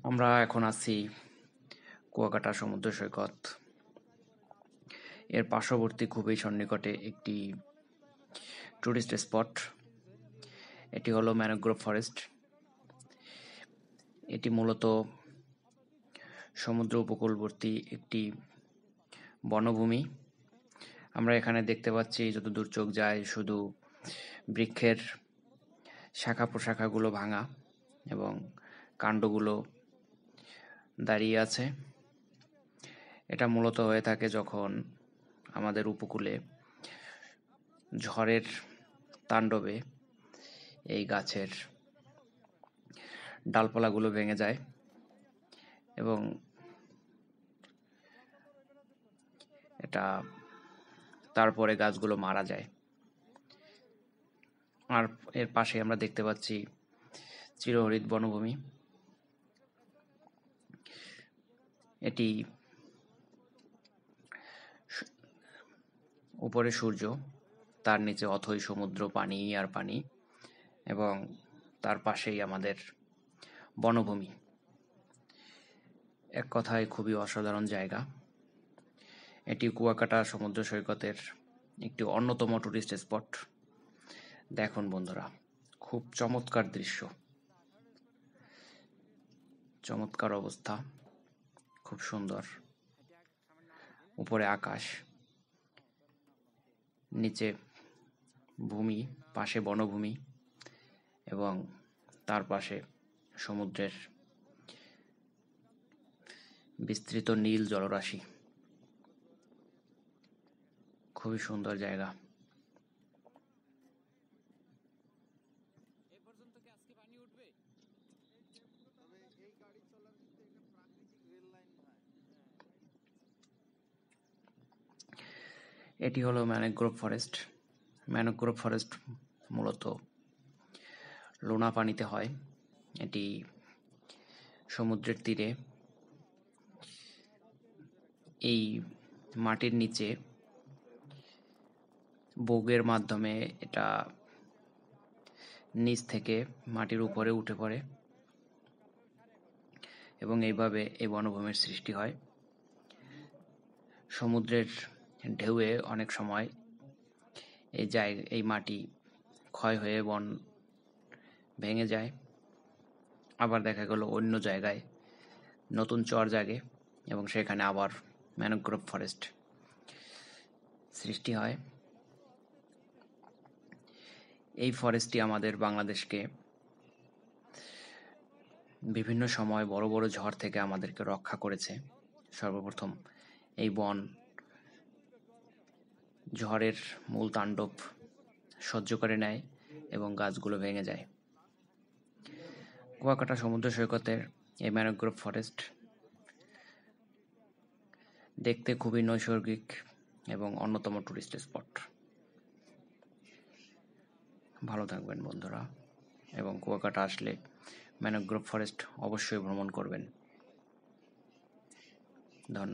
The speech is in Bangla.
আমরা এখন আছি কুয়াকাটা সমুদ্র সৈকত। এর পার্শ্ববর্তী খুবই সন্নিকটে একটি টুরিস্ট স্পট। এটি হলো ম্যানগ্রোভ ফরেস্ট। এটি মূলত সমুদ্র উপকূলবর্তী একটি বনভূমি। আমরা এখানে দেখতে পাচ্ছি যতদূর চোখ যায় শুধু বৃক্ষের শাখা প্রশাখাগুলো ভাঙা এবং কাণ্ডগুলো দাঁড়িয়ে আছে। এটা মূলত হয়ে থাকে যখন আমাদের উপকূলে ঝড়ের তাণ্ডবে এই গাছের ডালপালাগুলো ভেঙে যায় এবং এটা তারপরে গাছগুলো মারা যায়। আর এর পাশে আমরা দেখতে পাচ্ছি চিরহরিৎ বনভূমি। এটি উপরে সূর্য, তার নিচে অথই সমুদ্র, পানি আর পানি, এবং তার পাশেই আমাদের বনভূমি। এক কথায় খুবই অসাধারণ জায়গা। এটি কুয়াকাটা সমুদ্র সৈকতের একটি অন্যতম টুরিস্ট স্পট। দেখুন বন্ধুরা, খুব চমৎকার দৃশ্য, চমৎকার অবস্থা, খুব সুন্দর। উপরে আকাশ, নিচে ভূমি, পাশে বনভূমি এবং তার পাশে সমুদ্রের বিস্তৃত নীল জলরাশি। খুবই সুন্দর জায়গা। এটি হলো ম্যানগ্রোভ ফরেস্ট। ম্যানগ্রোভ ফরেস্ট মূলত লোনা পানিতে হয়। এটি সমুদ্রের তীরে এই মাটির নিচে বৌগের মাধ্যমে এটা নিচ থেকে মাটির উপরে উঠে পড়ে এবং এইভাবে এই বনভূমির সৃষ্টি হয়। সমুদ্রের ঢেউয়ে অনেক সময় এই মাটি ক্ষয় হয়ে বন ভেঙে যায়, আবার দেখা গেল অন্য জায়গায় নতুন চর জাগে এবং সেখানে আবার ম্যানগ্রোভ ফরেস্ট সৃষ্টি হয়। এই ফরেস্টটি আমাদের বাংলাদেশকে বিভিন্ন সময় বড় বড় ঝড় থেকে আমাদেরকে রক্ষা করেছে। সর্বপ্রথম এই বন ঝড়ের মূল তাণ্ডব সহ্য করে নেয় এবং গাছগুলো ভেঙে যায়। কুয়াকাটা সমুদ্র সৈকতের এই ম্যানগ্রোভ ফরেস্ট দেখতে খুবই নৈসর্গিক এবং অন্যতম টুরিস্ট স্পট। ভালো থাকবেন বন্ধুরা, এবং কুয়াকাটা আসলে ম্যানগ্রোভ ফরেস্ট অবশ্যই ভ্রমণ করবেন। ধন্যবাদ।